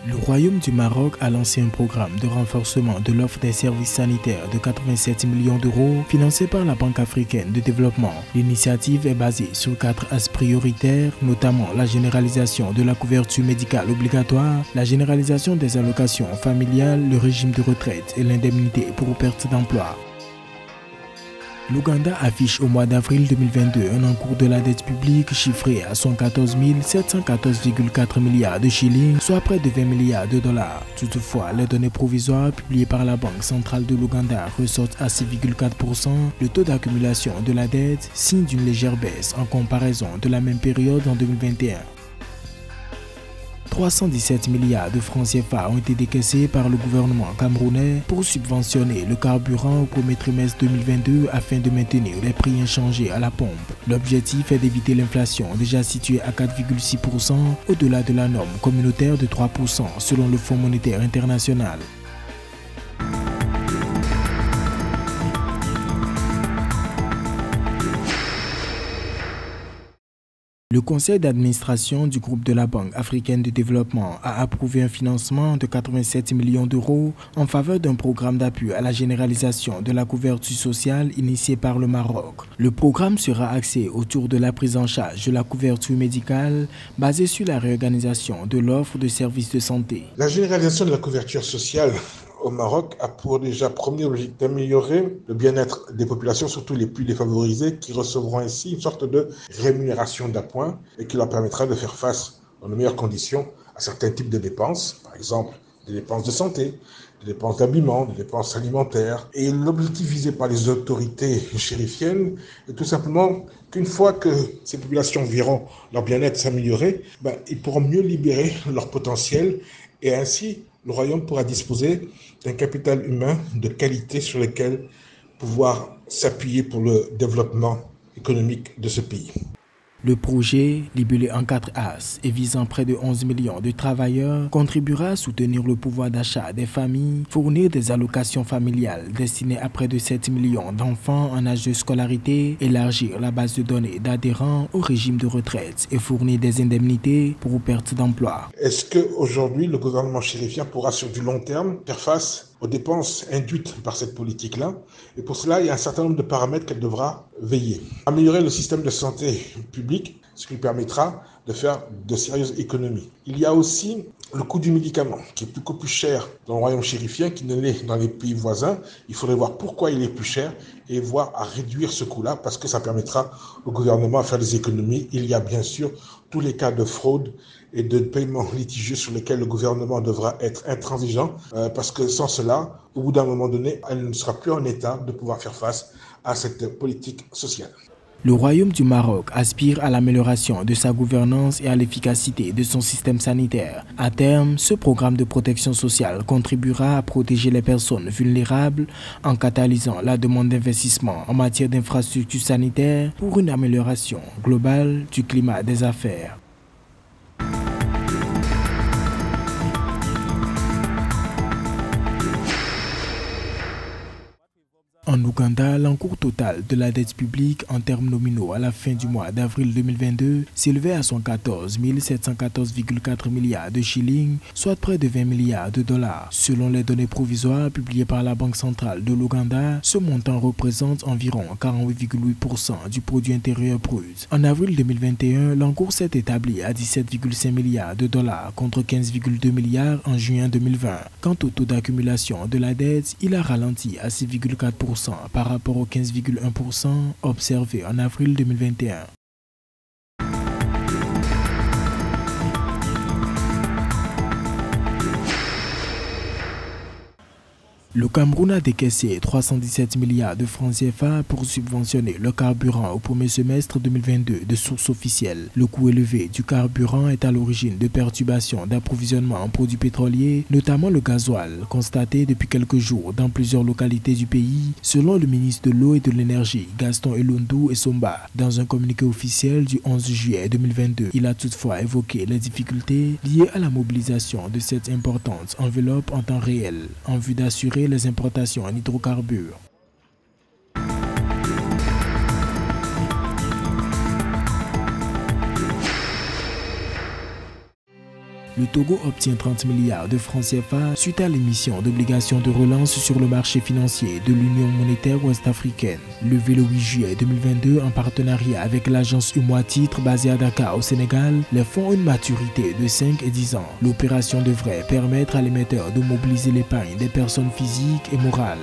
Le Royaume du Maroc a lancé un programme de renforcement de l'offre des services sanitaires de 87 millions d'euros financé par la Banque africaine de développement. L'initiative est basée sur 4 axes prioritaires, notamment la généralisation de la couverture médicale obligatoire, la généralisation des allocations familiales, le régime de retraite et l'indemnité pour perte d'emploi. L'Ouganda affiche au mois d'avril 2022 un encours de la dette publique chiffré à 114 714,4 milliards de shillings, soit près de 20 milliards de dollars. Toutefois, les données provisoires publiées par la Banque centrale de l'Ouganda ressortent à 6,4%. Le taux d'accumulation de la dette signe d'une légère baisse en comparaison de la même période en 2021. 317 milliards de francs CFA ont été décaissés par le gouvernement camerounais pour subventionner le carburant au premier trimestre 2022 afin de maintenir les prix inchangés à la pompe. L'objectif est d'éviter l'inflation déjà située à 4,6% au-delà de la norme communautaire de 3% selon le Fonds monétaire international. Le conseil d'administration du groupe de la Banque africaine de développement a approuvé un financement de 87 millions d'euros en faveur d'un programme d'appui à la généralisation de la couverture sociale initié par le Maroc. Le programme sera axé autour de la prise en charge de la couverture médicale basée sur la réorganisation de l'offre de services de santé. La généralisation de la couverture sociale au Maroc a pour déjà premier objectif d'améliorer le bien-être des populations, surtout les plus défavorisées, qui recevront ainsi une sorte de rémunération d'appoint et qui leur permettra de faire face dans de meilleures conditions à certains types de dépenses, par exemple des dépenses de santé, des dépenses d'habillement, des dépenses alimentaires. Et l'objectif visé par les autorités chérifiennes est tout simplement qu'une fois que ces populations verront leur bien-être s'améliorer, ils pourront mieux libérer leur potentiel et ainsi le royaume pourra disposer d'un capital humain de qualité sur lequel pouvoir s'appuyer pour le développement économique de ce pays. Le projet, libellé en 4 axes et visant près de 11 millions de travailleurs, contribuera à soutenir le pouvoir d'achat des familles, fournir des allocations familiales destinées à près de 7 millions d'enfants en âge de scolarité, élargir la base de données d'adhérents au régime de retraite et fournir des indemnités pour perte d'emploi. Est-ce qu'aujourd'hui, le gouvernement chérifien pourra sur du long terme faire face aux dépenses induites par cette politique-là? Et pour cela, il y a un certain nombre de paramètres qu'elle devra veiller. Améliorer le système de santé publique, ce qui permettra de faire de sérieuses économies. Il y a aussi le coût du médicament, qui est beaucoup plus cher dans le royaume chérifien qu'il ne l'est dans les pays voisins. Il faudrait voir pourquoi il est plus cher et voir à réduire ce coût-là, parce que ça permettra au gouvernement à faire des économies. Il y a bien sûr tous les cas de fraude et de paiements litigieux sur lesquels le gouvernement devra être intransigeant, parce que sans cela, au bout d'un moment donné, elle ne sera plus en état de pouvoir faire face à cette politique sociale. Le Royaume du Maroc aspire à l'amélioration de sa gouvernance et à l'efficacité de son système sanitaire. À terme, ce programme de protection sociale contribuera à protéger les personnes vulnérables en catalysant la demande d'investissement en matière d'infrastructures sanitaires pour une amélioration globale du climat des affaires. En Ouganda, l'encours total de la dette publique en termes nominaux à la fin du mois d'avril 2022 s'élevait à 114 714,4 milliards de shillings, soit près de 20 milliards de dollars. Selon les données provisoires publiées par la Banque centrale de l'Ouganda, ce montant représente environ 48,8% du produit intérieur brut. En avril 2021, l'encours s'est établi à 17,5 milliards de dollars contre 15,2 milliards en juin 2020. Quant au taux d'accumulation de la dette, il a ralenti à 6,4% par rapport aux 15,1% observés en avril 2021. Le Cameroun a décaissé 317 milliards de francs CFA pour subventionner le carburant au premier semestre 2022 de source officielle. Le coût élevé du carburant est à l'origine de perturbations d'approvisionnement en produits pétroliers, notamment le gasoil, constaté depuis quelques jours dans plusieurs localités du pays, selon le ministre de l'Eau et de l'Énergie, Gaston Elondou Essomba. Dans un communiqué officiel du 11 juillet 2022, il a toutefois évoqué les difficultés liées à la mobilisation de cette importante enveloppe en temps réel, en vue d'assurer les importations en hydrocarbures. le Togo obtient 30 milliards de francs CFA suite à l'émission d'obligations de relance sur le marché financier de l'Union monétaire ouest-africaine. Levé le 8 juillet 2022 en partenariat avec l'agence UMOA Titres basée à Dakar au Sénégal, les fonds ont une maturité de 5 et 10 ans. L'opération devrait permettre à l'émetteur de mobiliser l'épargne des personnes physiques et morales.